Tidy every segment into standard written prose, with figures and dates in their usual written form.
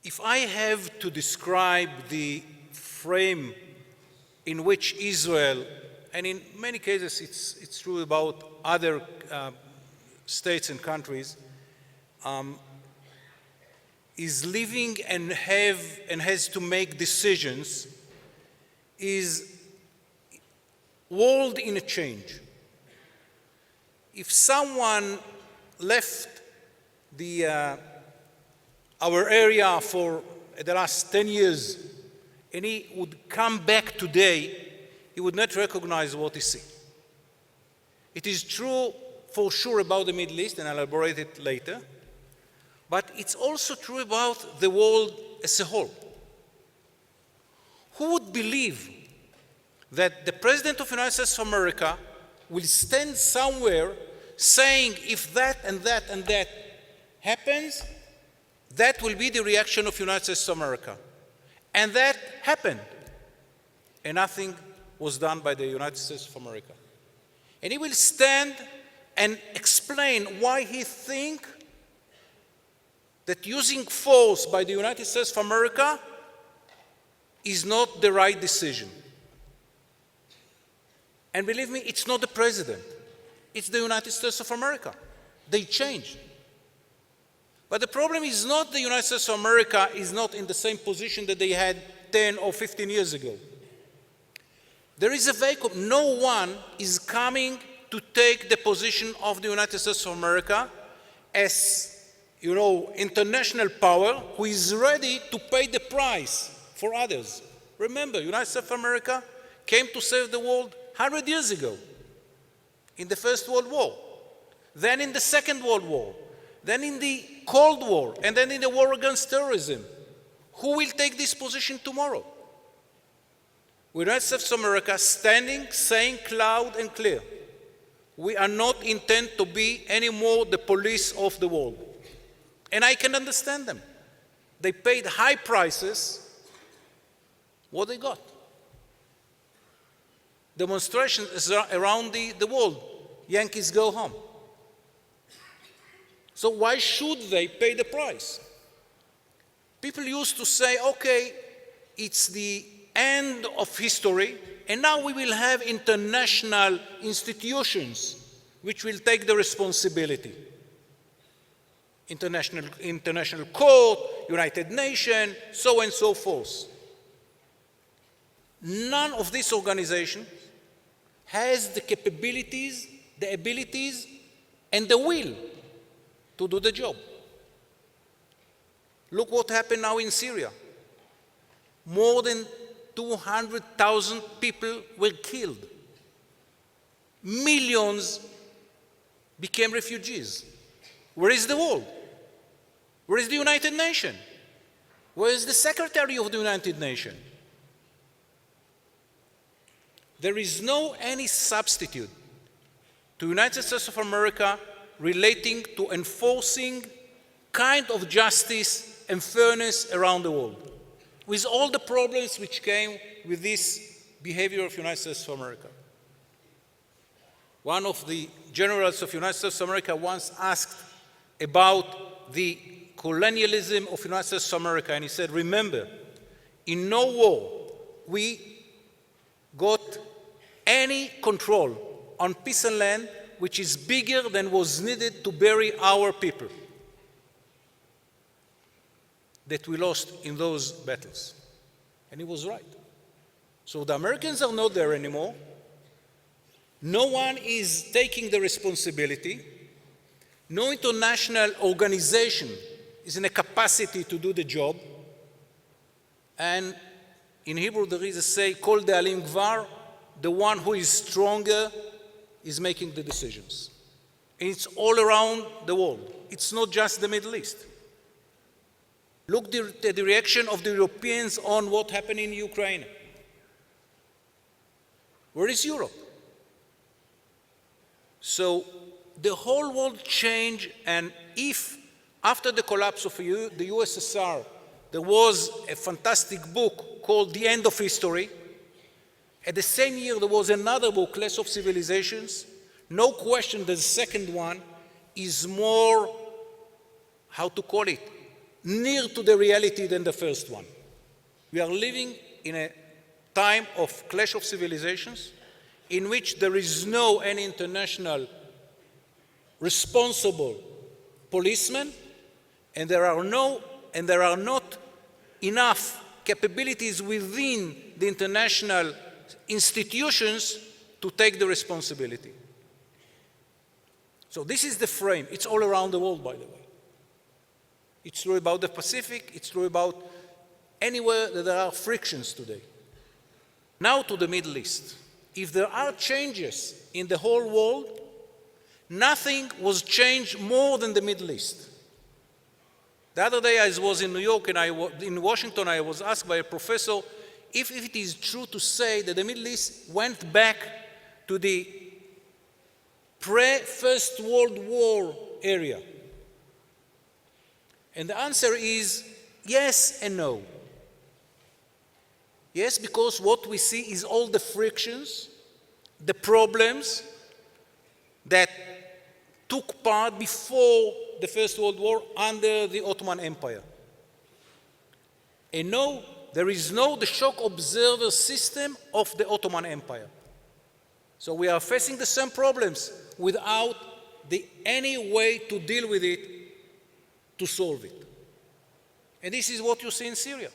If I have to describe the frame in which Israel, and in many cases it's true about other states and countries, is living and has to make decisions, is world in a change. If someone left our area for the last 10 years and he would come back today, he would not recognize what he sees. It is true for sure about the Middle East, and I'll elaborate it later, but it's also true about the world as a whole. Who would believe that the President of the United States of America will stand somewhere saying, if that and that and that happens, that will be the reaction of the United States of America. And that happened. And nothing was done by the United States of America. And he will stand and explain why he thinks that using force by the United States of America is not the right decision. And believe me, it's not the president. It's the United States of America. They changed. But the problem is not the United States of America is not in the same position that they had 10 or 15 years ago. There is a vacuum. No one is coming to take the position of the United States of America as, international power who is ready to pay the price for others. Remember, United States of America came to save the world 100 years ago in the First World War, then in the Second World War, then in the Cold War, and then in the war against terrorism. Who will take this position tomorrow? The United States of America standing, saying loud and clear, we are not intent to be anymore the police of the world. And I can understand them. They paid high prices. What they got? Demonstrations around the world. Yankees go home. So why should they pay the price? People used to say, okay, it's the end of history, and now we will have international institutions which will take the responsibility. International Court, United Nations, so on and so forth. None of these organizations has the capabilities, the abilities, and the will to do the job. Look what happened now in Syria. More than 200,000 people were killed. Millions became refugees. Where is the world? Where is the United Nations? Where is the Secretary of the United Nations? There is no any substitute to the United States of America relating to enforcing kind of justice and fairness around the world, with all the problems which came with this behavior of the United States of America. One of the generals of the United States of America once asked about the colonialism of the United States of America, and he said, remember, in no war we got any control on peace and land which is bigger than was needed to bury our people that we lost in those battles. And he was right. So the Americans are not there anymore. No one is taking the responsibility. No international organization is in a capacity to do the job. And in Hebrew there is a say, Kol de'alim gvar, the one who is stronger is making the decisions. And it's all around the world. It's not just the Middle East. Look at the reaction of the Europeans on what happened in Ukraine. Where is Europe? So the whole world changed, and if after the collapse of the USSR, there was a fantastic book called The End of History, at the same year there was another book, Clash of Civilizations. No question the second one is more, how to call it, near to the reality than the first one. We are living in a time of clash of civilizations in which there is no any international responsible policeman, and there are not enough capabilities within the international institutions to take the responsibility. So this is the frame. It's all around the world, by the way. It's true about the Pacific. It's true about anywhere that there are frictions today. Now to the Middle East. If there are changes in the whole world, nothing was changed more than the Middle East. The other day I was in New York and in Washington, I was asked by a professor if it is true to say that the Middle East went back to the pre-First World War area. And the answer is yes and no. Yes, because what we see is all the frictions, the problems that took part before the First World War under the Ottoman Empire. And no, there is no the shock observer system of the Ottoman Empire. So we are facing the same problems without any way to deal with it, to solve it. And this is what you see in Syria.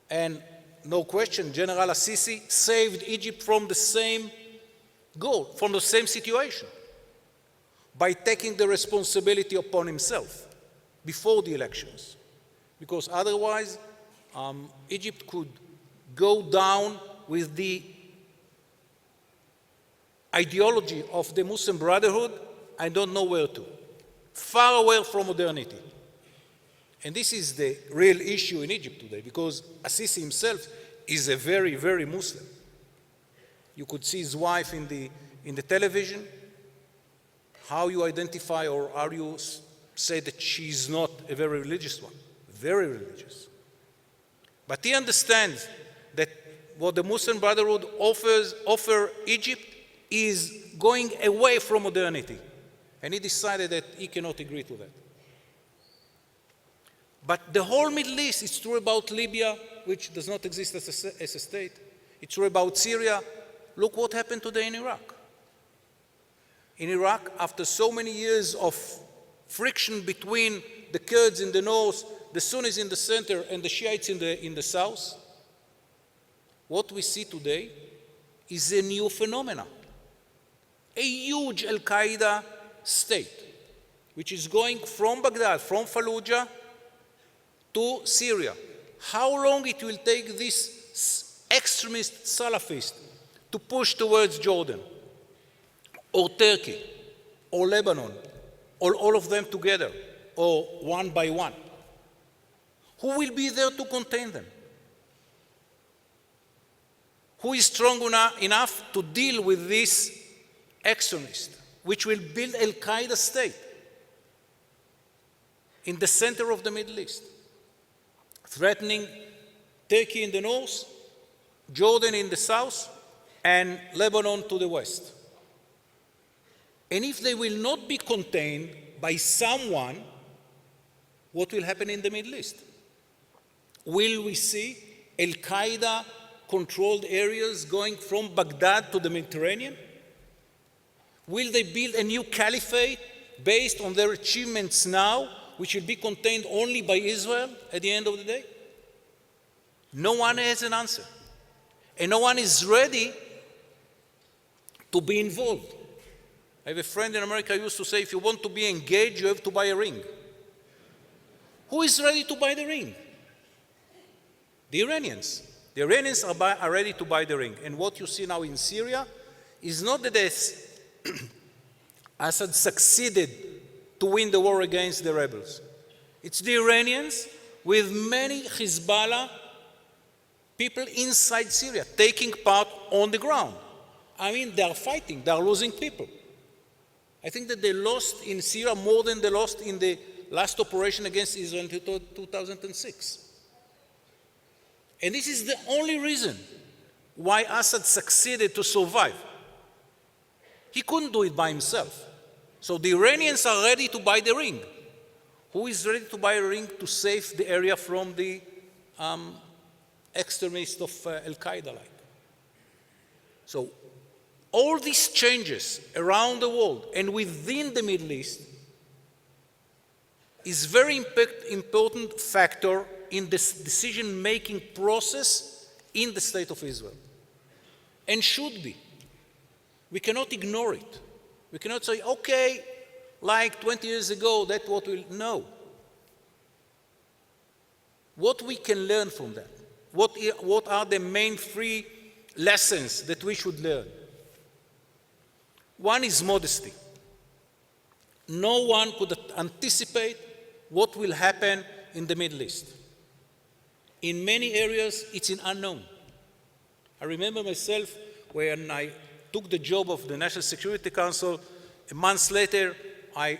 And no question, General Assisi saved Egypt from the same goal, from the same situation, by taking the responsibility upon himself before the elections. Because otherwise, Egypt could go down with the ideology of the Muslim Brotherhood, I don't know where to. Far away from modernity. And this is the real issue in Egypt today, because Assisi himself is a very, very Muslim. You could see his wife in the television. How you identify, or how you say that she's not a very religious one? Very religious. But he understands that what the Muslim Brotherhood offer Egypt is going away from modernity. And he decided that he cannot agree to that. But the whole Middle East, it's true about Libya, which does not exist as a state. It's true about Syria. Look what happened today in Iraq. In Iraq, after so many years of friction between the Kurds in the north, the Sunnis in the center, and the Shiites in the south, what we see today is a new phenomenon. A huge Al-Qaeda state, which is going from Baghdad, from Fallujah, to Syria. How long it will take this extremist Salafist to push towards Jordan, or Turkey, or Lebanon, or all of them together, or one by one? Who will be there to contain them? Who is strong enough to deal with this extremist, which will build Al-Qaeda state in the center of the Middle East, threatening Turkey in the north, Jordan in the south, and Lebanon to the west? And if they will not be contained by someone, what will happen in the Middle East? Will we see Al-Qaeda controlled areas going from Baghdad to the Mediterranean? Will they build a new caliphate based on their achievements now, which will be contained only by Israel at the end of the day? No one has an answer. And no one is ready to be involved. I have a friend in America who used to say, if you want to be engaged, you have to buy a ring. Who is ready to buy the ring? The Iranians. The Iranians are ready to buy the ring. And what you see now in Syria is not that Assad succeeded to win the war against the rebels. It's the Iranians with many Hezbollah people inside Syria taking part on the ground. I mean, they are fighting, they are losing people. I think that they lost in Syria more than they lost in the last operation against Israel in 2006. And this is the only reason why Assad succeeded to survive. He couldn't do it by himself. So the Iranians are ready to buy the ring. who is ready to buy a ring to save the area from the extremists of Al-Qaeda-like. So all these changes around the world and within the Middle East is very important factor in this decision-making process in the State of Israel, and should be. We cannot ignore it. We cannot say, okay, like 20 years ago, that's what we'll know. What we can learn from that? What are the main three lessons that we should learn? One is modesty. No one could anticipate what will happen in the Middle East. In many areas, it's an unknown. I remember myself when I took the job of the National Security Council, a month later, I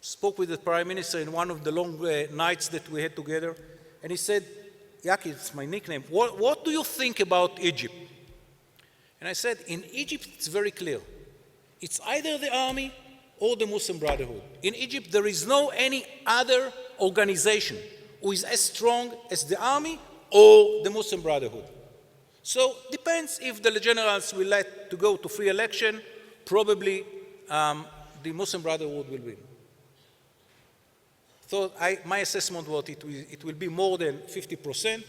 spoke with the Prime Minister in one of the long nights that we had together, and he said, Yaakov, it's my nickname, what do you think about Egypt? And I said, in Egypt, it's very clear. It's either the army or the Muslim Brotherhood. In Egypt, there is no any other organization who is as strong as the army or the Muslim Brotherhood. So depends if the generals will let to go to free election, probably the Muslim Brotherhood will win. So my assessment was it will be more than 50%.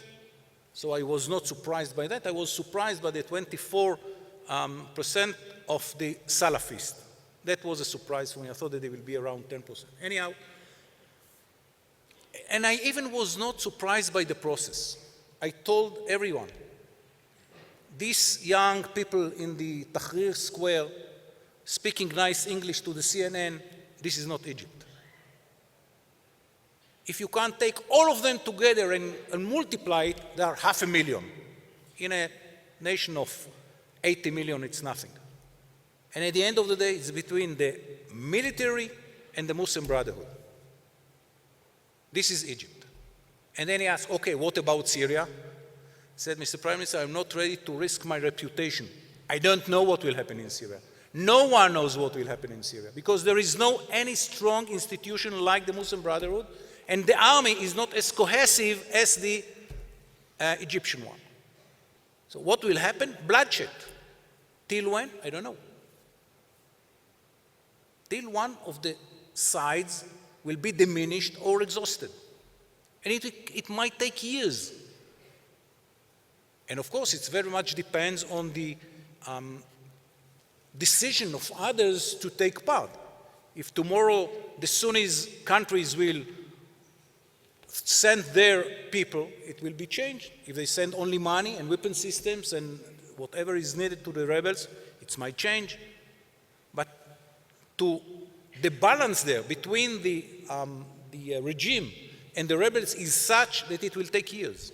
So I was not surprised by that. I was surprised by the 24% of the Salafists. That was a surprise for me. I thought that they will be around 10%. Anyhow, and I even was not surprised by the process. I told everyone, these young people in the Tahrir Square speaking nice English to the CNN, this is not Egypt. If you can't take all of them together and multiply it, there are 500,000. In a nation of 80 million, it's nothing. And at the end of the day, it's between the military and the Muslim Brotherhood. This is Egypt. And then he asked, okay, what about Syria? He said, Mr. Prime Minister, I'm not ready to risk my reputation. I don't know what will happen in Syria. No one knows what will happen in Syria because there is no any strong institution like the Muslim Brotherhood, and the army is not as cohesive as the Egyptian one. So what will happen? Bloodshed. Till when? I don't know. Till one of the sides will be diminished or exhausted. And it might take years. And of course, it very much depends on the decision of others to take part. If tomorrow the Sunni countries will send their people, it will be changed. If they send only money and weapon systems and whatever is needed to the rebels, it might change. But the balance there between the regime and the rebels is such that it will take years.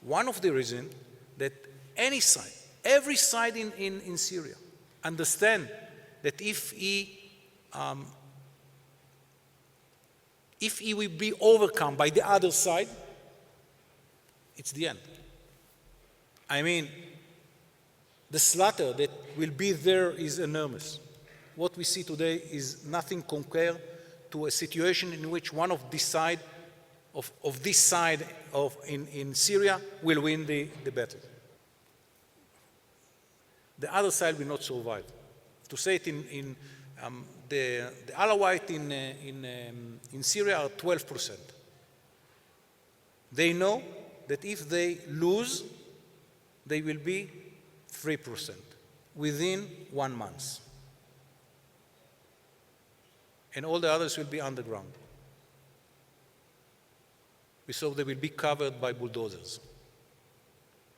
One of the reasons that any side, every side in Syria, understand that if he will be overcome by the other side, it's the end. I mean, the slaughter that will be there is enormous. What we see today is nothing compared to a situation in which one of this side in Syria will win the battle. The other side will not survive. To say it the Alawite in Syria are 12%. They know that if they lose, they will be 3% within 1 month. And all the others will be underground. So they will be covered by bulldozers.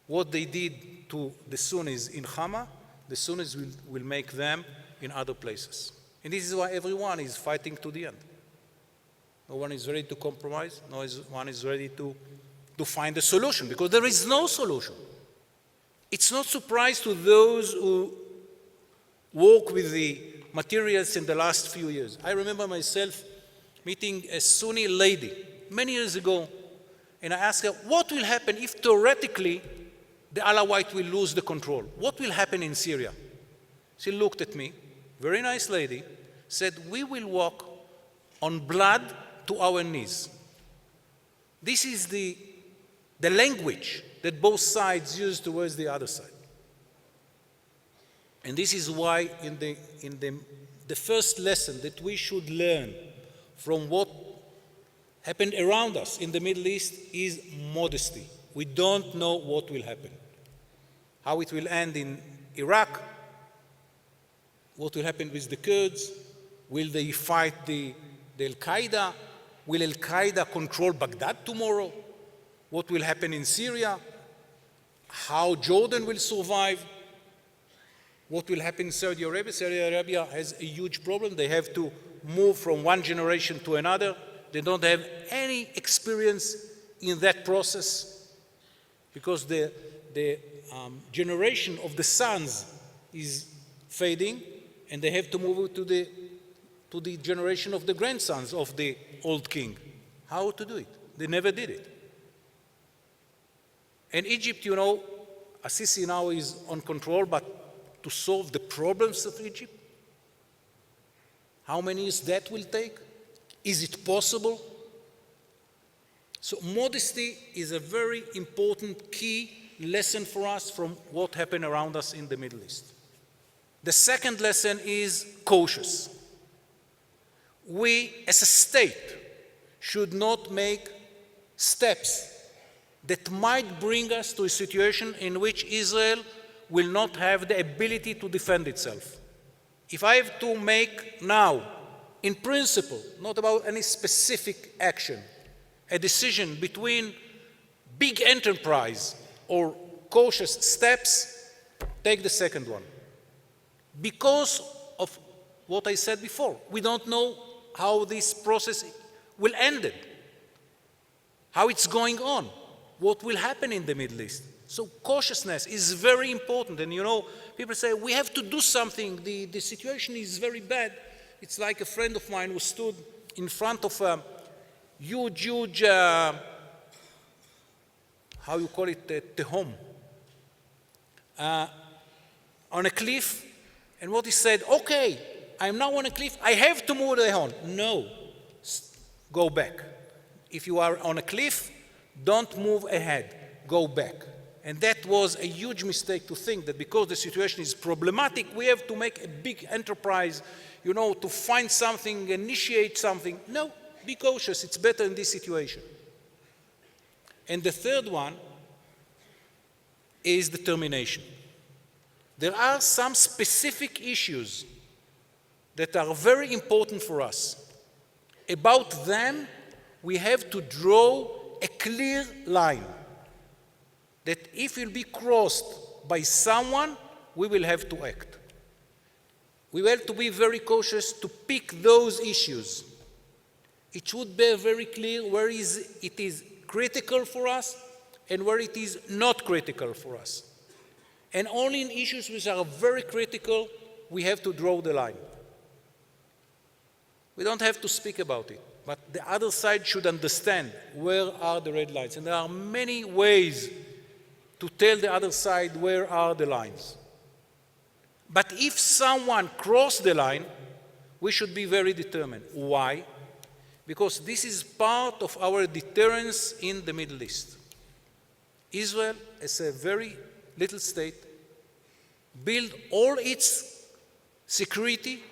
What they did to the Sunnis in Hama, the Sunnis will make them in other places. And this is why everyone is fighting to the end. No one is ready to compromise. No one is ready to find a solution, because there is no solution. It's not surprise to those who work with the materials in the last few years. I remember myself meeting a Sunni lady many years ago, and I asked her, what will happen if theoretically the Alawite will lose the control? What will happen in Syria? She looked at me, very nice lady, said, we will walk on blood to our knees. This is the language that both sides use towards the other side. And this is why in the first lesson that we should learn from what happened around us in the Middle East is modesty. We don't know what will happen. How it will end in Iraq, what will happen with the Kurds, will they fight the Al-Qaeda, will Al-Qaeda control Baghdad tomorrow, what will happen in Syria, how Jordan will survive, what will happen in Saudi Arabia. Saudi Arabia has a huge problem. They have to move from one generation to another. They don't have any experience in that process because the generation of the sons is fading, and they have to move to the generation of the grandsons of the old king. How to do it? They never did it. And Egypt, you know, Assisi now is on control, but to solve the problems of Egypt, how many years that will take? Is it possible? So modesty is a very important key lesson for us from what happened around us in the Middle East. The second lesson is cautious. We, as a state, should not make steps that might bring us to a situation in which Israel will not have the ability to defend itself. If I have to make now, in principle, not about any specific action, a decision between big enterprise or cautious steps, take the second one. Because of what I said before, we don't know how this process will end, how it's going on, what will happen in the Middle East. So cautiousness is very important. And you know, people say, we have to do something. The situation is very bad. It's like a friend of mine who stood in front of a huge, how you call it, tehom, on a cliff. And what he said, okay, I'm now on a cliff. I have to move the tehom. No, go back. If you are on a cliff, don't move ahead. Go back. And that was a huge mistake to think that because the situation is problematic, we have to make a big enterprise, you know, to find something, initiate something. No, be cautious. It's better in this situation. And the third one is determination. There are some specific issues that are very important for us. About them, we have to draw a clear line that if it will be crossed by someone, we will have to act. We have to be very cautious to pick those issues. It should be very clear where it is critical for us and where it is not critical for us. And only in issues which are very critical, we have to draw the line. We don't have to speak about it, but the other side should understand where are the red lines. And there are many ways to tell the other side where are the lines. But if someone crosses the line, we should be very determined. Why? Because this is part of our deterrence in the Middle East. Israel, as a very little state, built all its security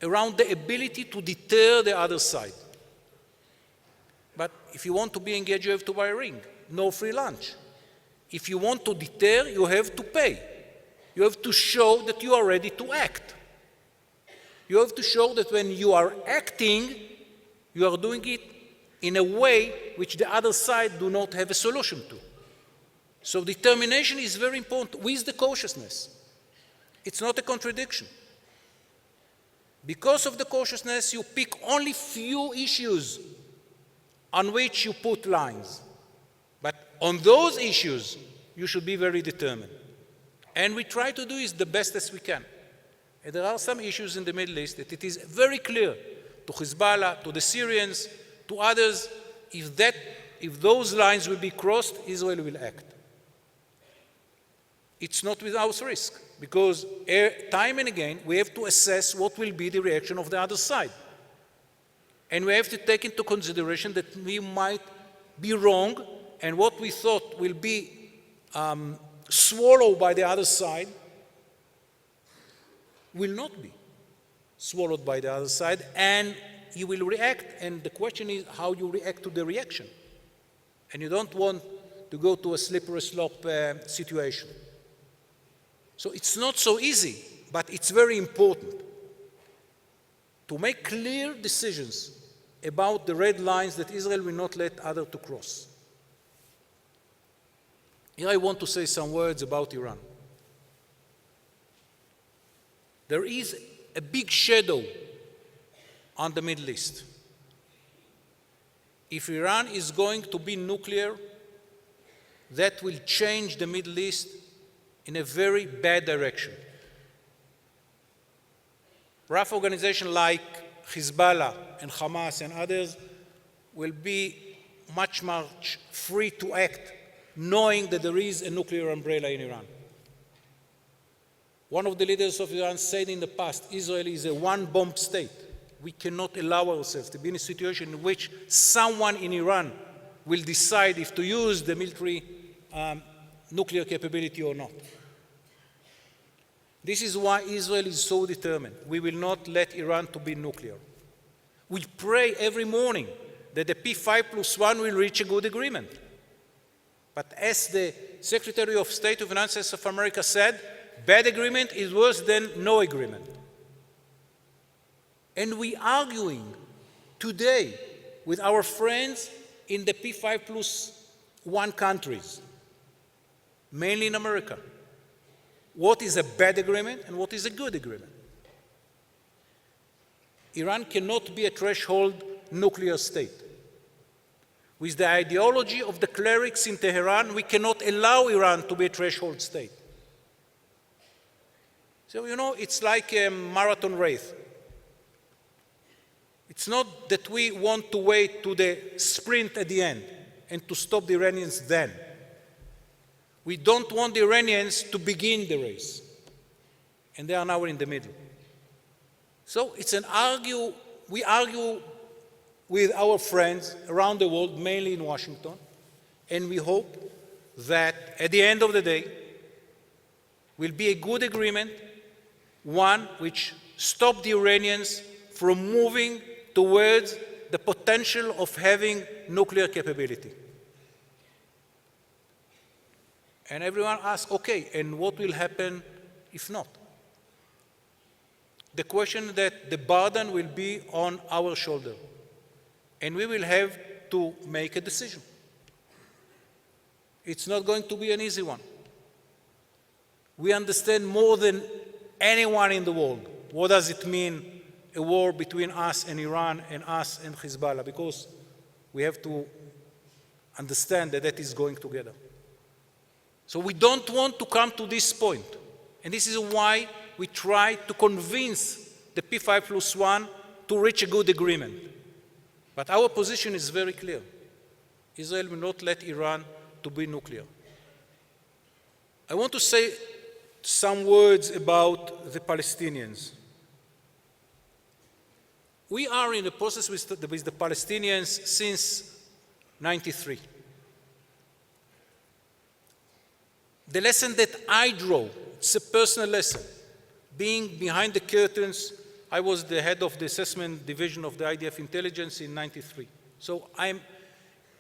around the ability to deter the other side. But if you want to be engaged, you have to buy a ring. No free lunch. If you want to deter, you have to pay. You have to show that you are ready to act. You have to show that when you are acting, you are doing it in a way which the other side do not have a solution to. So determination is very important with the cautiousness. It's not a contradiction. Because of the cautiousness, you pick only few issues on which you put lines. But on those issues, you should be very determined. And we try to do it the best as we can. And there are some issues in the Middle East that it is very clear to Hezbollah, to the Syrians, to others, if those lines will be crossed, Israel will act. It's not without risk, because time and again, we have to assess what will be the reaction of the other side. And we have to take into consideration that we might be wrong, and what we thought will be swallowed by the other side will not be swallowed by the other side, and you will react, and the question is how you react to the reaction. And you don't want to go to a slippery slope situation. So it's not so easy, but it's very important to make clear decisions about the red lines that Israel will not let others to cross. Here I want to say some words about Iran. There is a big shadow on the Middle East. If Iran is going to be nuclear, that will change the Middle East in a very bad direction. Rough organizations like Hezbollah and Hamas and others will be much free to act, knowing that there is a nuclear umbrella in Iran. One of the leaders of Iran said in the past, Israel is a one-bomb state. We cannot allow ourselves to be in a situation in which someone in Iran will decide if to use the military nuclear capability or not. This is why Israel is so determined. We will not let Iran to be nuclear. We pray every morning that the P5+1 will reach a good agreement. But as the Secretary of State of the United States of America said, bad agreement is worse than no agreement. And we are arguing today with our friends in the P5+1 countries, mainly in America, what is a bad agreement and what is a good agreement. Iran cannot be a threshold nuclear state. With the ideology of the clerics in Tehran, we cannot allow Iran to be a threshold state. So, it's like a marathon race. It's not that we want to wait to the sprint at the end and to stop the Iranians then. We don't want the Iranians to begin the race. And they are now in the middle. So we argue with our friends around the world, mainly in Washington, and we hope that at the end of the day will be a good agreement, one which stops the Iranians from moving towards the potential of having nuclear capability. And everyone asks, okay, and what will happen if not? The question that the burden will be on our shoulder, and we will have to make a decision. It's not going to be an easy one. We understand more than anyone in the world what does it mean a war between us and Iran and us and Hezbollah, because we have to understand that that is going together. So we don't want to come to this point. And this is why we try to convince the P5+1 to reach a good agreement. But our position is very clear. Israel will not let Iran to be nuclear. I want to say some words about the Palestinians. We are in a process with the Palestinians since 1993. The lesson that I draw, it's a personal lesson. Being behind the curtains, I was the head of the assessment division of the IDF intelligence in 1993. So I'm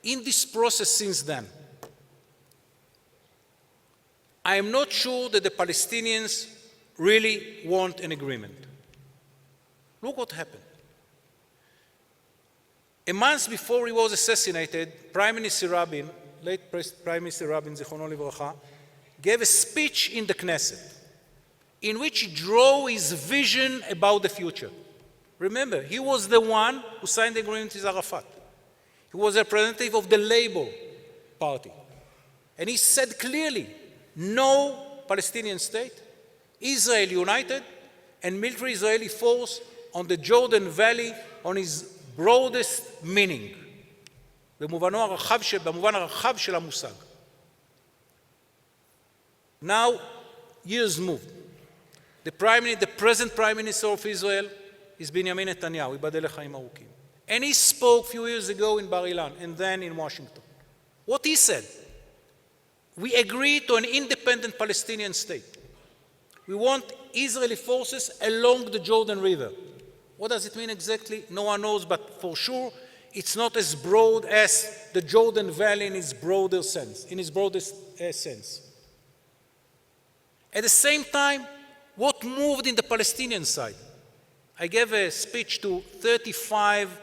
in this process since then. I am not sure that the Palestinians really want an agreement. Look what happened. A month before he was assassinated, Prime Minister Rabin, late Prime Minister Rabin, Zichrono Livracha, gave a speech in the Knesset in which he drew his vision about the future. Remember, he was the one who signed the agreement with Arafat. He was a representative of the Labour Party. And he said clearly, no Palestinian state, Israel united, and military Israeli force on the Jordan Valley on his broadest meaning, במובן הרחב של המושג. Now, years moved. The present Prime Minister of Israel is Benjamin Netanyahu, ייבדל לחיים ארוכים. And he spoke a few years ago in Bar Ilan and then in Washington. What he said, we agree to an independent Palestinian state. We want Israeli forces along the Jordan River. What does it mean exactly? No one knows, but for sure, it's not as broad as the Jordan Valley in its broadest sense. At the same time, what moved in the Palestinian side? I gave a speech to 35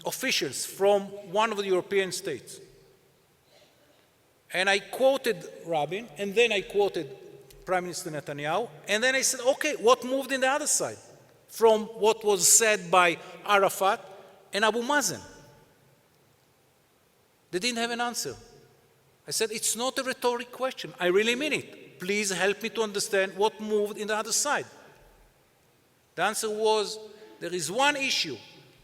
officials from one of the European states. And I quoted Rabin, and then I quoted Prime Minister Netanyahu, and then I said, okay, what moved in the other side from what was said by Arafat and Abu Mazen? They didn't have an answer. I said, it's not a rhetoric question. I really mean it. Please help me to understand what moved in the other side. The answer was, there is one issue.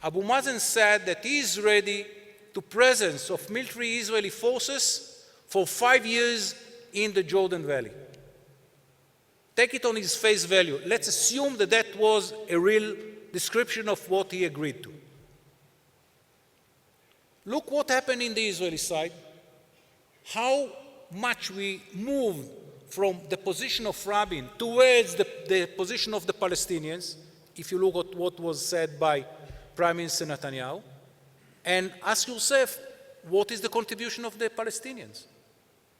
Abu Mazen said that he is ready to presence of military Israeli forces for 5 years in the Jordan Valley. Take it on his face value. Let's assume that that was a real description of what he agreed to. Look what happened in the Israeli side, how much we moved from the position of Rabin towards the position of the Palestinians, if you look at what was said by Prime Minister Netanyahu, and ask yourself, what is the contribution of the Palestinians?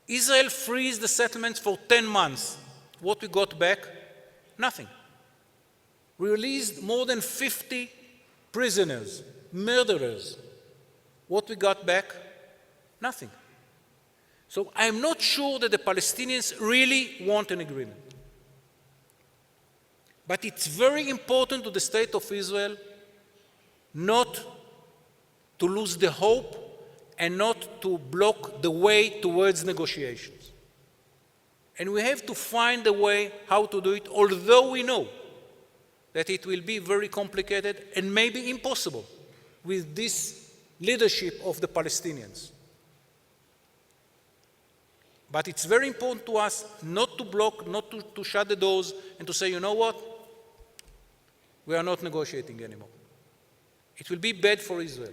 Israel frees the settlements for 10 months. What we got back? Nothing. We released more than 50 prisoners, murderers. What we got back? Nothing. So I'm not sure that the Palestinians really want an agreement. But it's very important to the state of Israel not to lose the hope and not to block the way towards negotiations. And we have to find a way how to do it, although we know that it will be very complicated and maybe impossible with this leadership of the Palestinians. But it's very important to us not to block, not to shut the doors and to say, you know what, we are not negotiating anymore. It will be bad for Israel.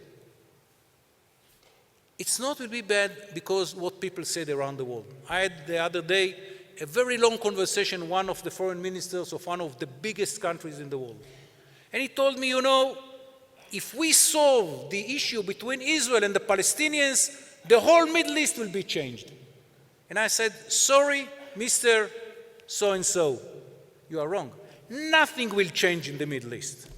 It's not will be bad because what people said around the world. I had the other day a very long conversation with one of the foreign ministers of one of the biggest countries in the world. And he told me, you know, if we solve the issue between Israel and the Palestinians, the whole Middle East will be changed. And I said, sorry, Mr. So-and-so, you are wrong. Nothing will change in the Middle East.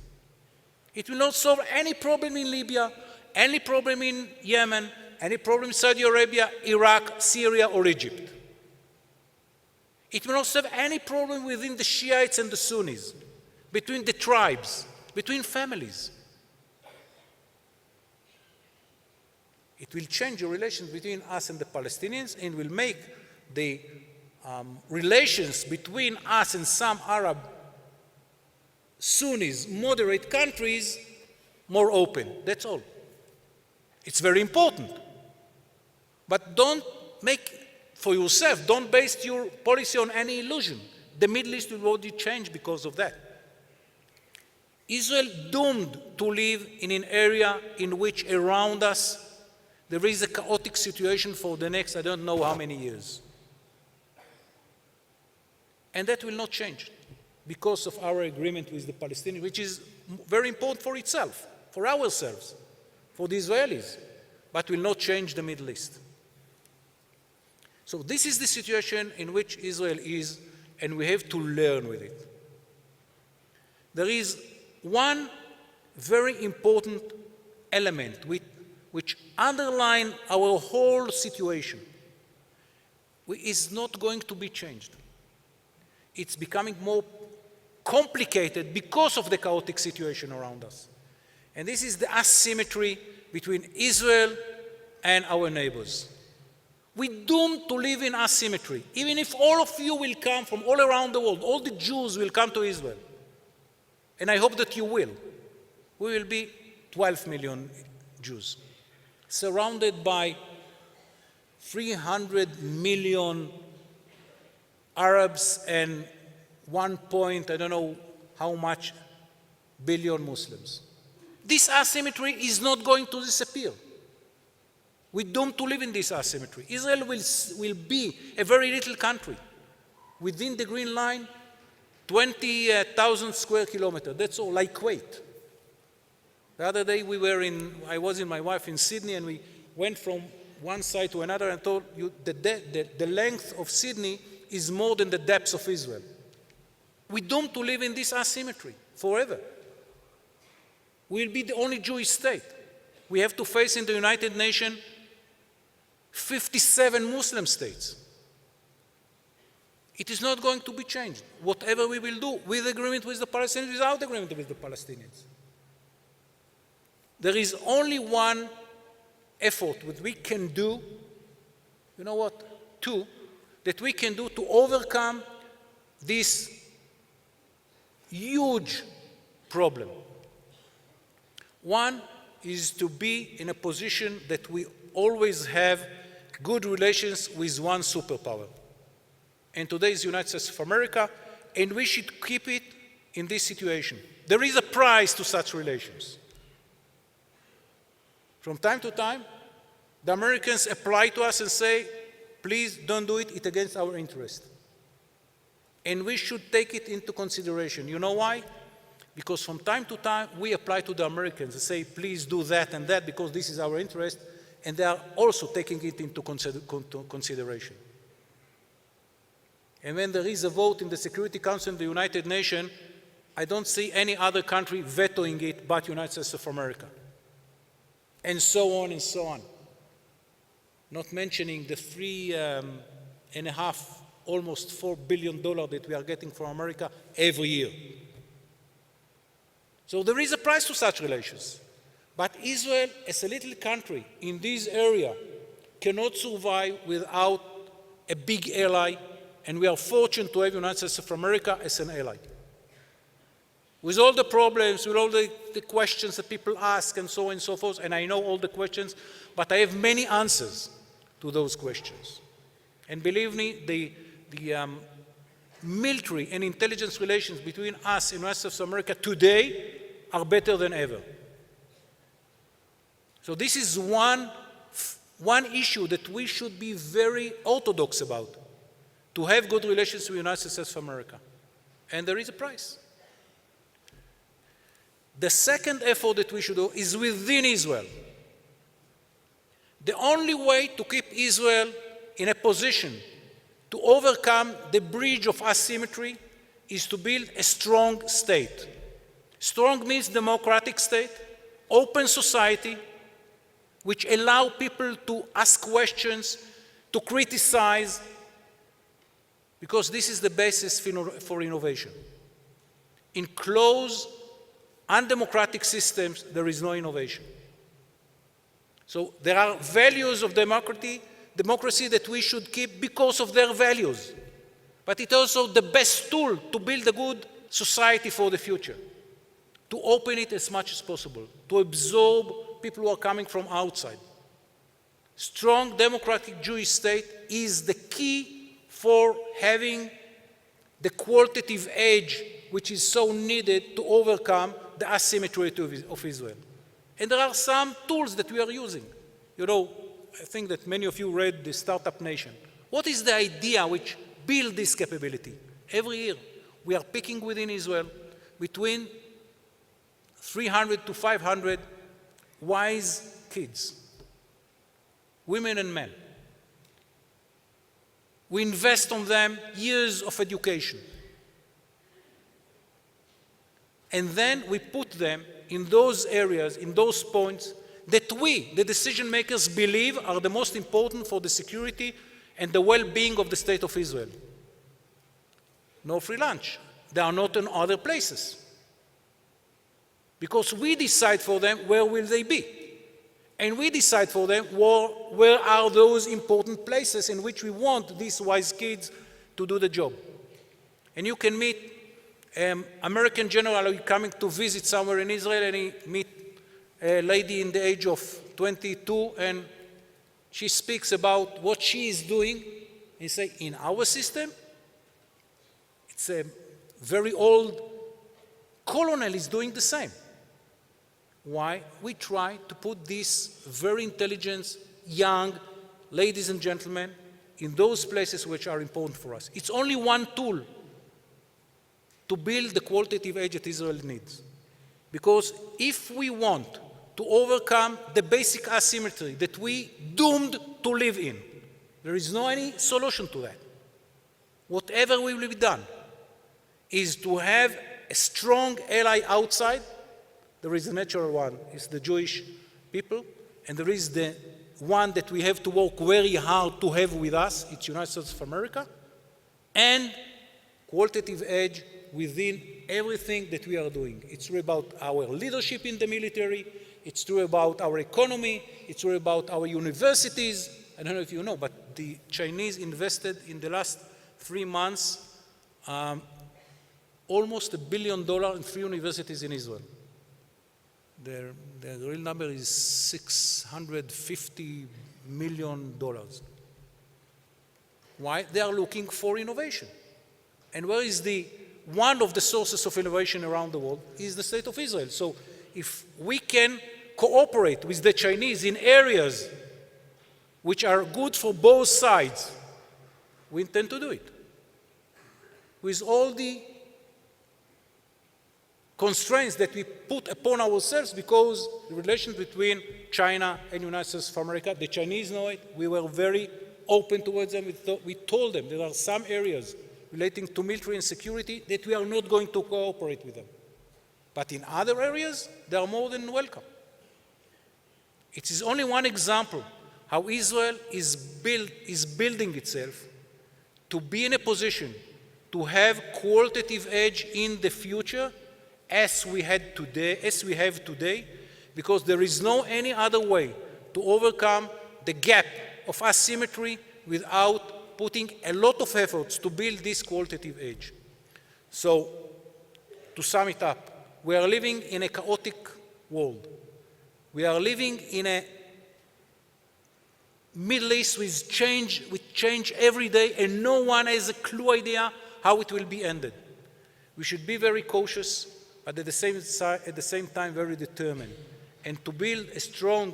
It will not solve any problem in Libya, any problem in Yemen, any problem in Saudi Arabia, Iraq, Syria, or Egypt. It will not solve any problem within the Shiites and the Sunnis, between the tribes, between families. It will change the relations between us and the Palestinians and will make the relations between us and some Arab Sunnis, moderate countries, more open. That's all. It's very important. But don't make for yourself, don't base your policy on any illusion. The Middle East will already change because of that. Israel doomed to live in an area in which around us there is a chaotic situation for the next, I don't know how many years. And that will not change because of our agreement with the Palestinians, which is very important for itself, for ourselves, for the Israelis, but will not change the Middle East. So this is the situation in which Israel is, and we have to learn with it. There is one very important element which underlines our whole situation. Is not going to be changed. It's becoming more complicated because of the chaotic situation around us. And this is the asymmetry between Israel and our neighbors. We're doomed to live in asymmetry. Even if all of you will come from all around the world, all the Jews will come to Israel. And I hope that you will. We will be 12 million Jews, surrounded by 300 million Arabs and 1 point, I don't know how much, billion Muslims. This asymmetry is not going to disappear. We're doomed to live in this asymmetry. Israel will be a very little country within the Green Line, 20,000 square kilometers. That's all, like Kuwait. The other day I was with my wife in Sydney, and we went from one side to another and told you the length of Sydney is more than the depth of Israel. We're doomed to live in this asymmetry forever. We'll be the only Jewish state. We have to face in the United Nations 57 Muslim states. It is not going to be changed. Whatever we will do, with agreement with the Palestinians, without agreement with the Palestinians. There is only one effort that we can do, you know what, two, that we can do to overcome this huge problem. One is to be in a position that we always have good relations with one superpower. And today is the United States of America, and we should keep it in this situation. There is a price to such relations. From time to time, the Americans apply to us and say, please don't do it, it's against our interest. And we should take it into consideration. You know why? Because from time to time, we apply to the Americans and say, please do that and that because this is our interest, and they are also taking it into consideration. And when there is a vote in the Security Council of the United Nations, I don't see any other country vetoing it but the United States of America. And so on and so on. Not mentioning the $3.5, almost $4 billion that we are getting from America every year. So there is a price to such relations. But Israel, as a little country in this area, cannot survive without a big ally, and we are fortunate to have the United States of America as an ally. With all the problems, with all the questions that people ask and so on and so forth, and I know all the questions, but I have many answers to those questions. And believe me, the military and intelligence relations between us and the United States of America today are better than ever. So this is one issue that we should be very orthodox about, to have good relations with the United States of America. And there is a price. The second effort that we should do is within Israel. The only way to keep Israel in a position to overcome the bridge of asymmetry is to build a strong state. Strong means democratic state, open society, which allow people to ask questions, to criticize, because this is the basis for innovation. In closed, undemocratic systems, there is no innovation. So there are values of democracy that we should keep because of their values. But it's also the best tool to build a good society for the future, to open it as much as possible, to absorb people who are coming from outside. Strong democratic Jewish state is the key for having the qualitative edge which is so needed to overcome the asymmetry of Israel. And there are some tools that we are using. You know, I think that many of you read the Startup Nation. What is the idea which builds this capability? Every year, we are picking within Israel between 300 to 500 wise kids, women and men. We invest on them years of education. And then we put them in those areas, in those points that we, the decision makers, believe are the most important for the security and the well-being of the state of Israel. No free lunch. They are not in other places. Because we decide for them where will they be. And we decide for them where are those important places in which we want these wise kids to do the job. And you can meet American general coming to visit somewhere in Israel, and he meet a lady in the age of 22, and she speaks about what she is doing. He say, in our system, it's a very old colonel is doing the same. why we try to put these very intelligent, young ladies and gentlemen in those places which are important for us. It's only one tool to build the qualitative edge that Israel needs. Because if we want to overcome the basic asymmetry that we doomed to live in, there is no any solution to that. Whatever will be done is to have a strong ally outside. There is a natural one, it's the Jewish people, and there is the one that we have to work very hard to have with us, it's United States of America, and qualitative edge within everything that we are doing. It's true about our leadership in the military, it's true about our economy, it's true about our universities. I don't know if you know, but the Chinese invested in the last 3 months almost $1 billion in 3 universities in Israel. The real number is $650 million. Why? They are looking for innovation. And where is one of the sources of innovation around the world is the state of Israel. So if we can cooperate with the Chinese in areas which are good for both sides, we intend to do it. With all the constraints that we put upon ourselves because the relations between China and the United States of America, the Chinese know it, we were very open towards them. We told them there are some areas relating to military and security that we are not going to cooperate with them. But in other areas, they are more than welcome. It is only one example how Israel is building itself to be in a position to have qualitative edge in the future as we have today, because there is no any other way to overcome the gap of asymmetry without putting a lot of efforts to build this qualitative edge. So, to sum it up, we are living in a chaotic world. We are living in a Middle East with change every day, and no one has a clue idea how it will be ended. We should be very cautious, but at the same time very determined, and to build a strong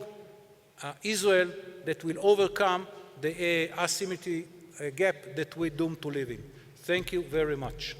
Israel that will overcome the asymmetry gap that we're doomed to live in. Thank you very much.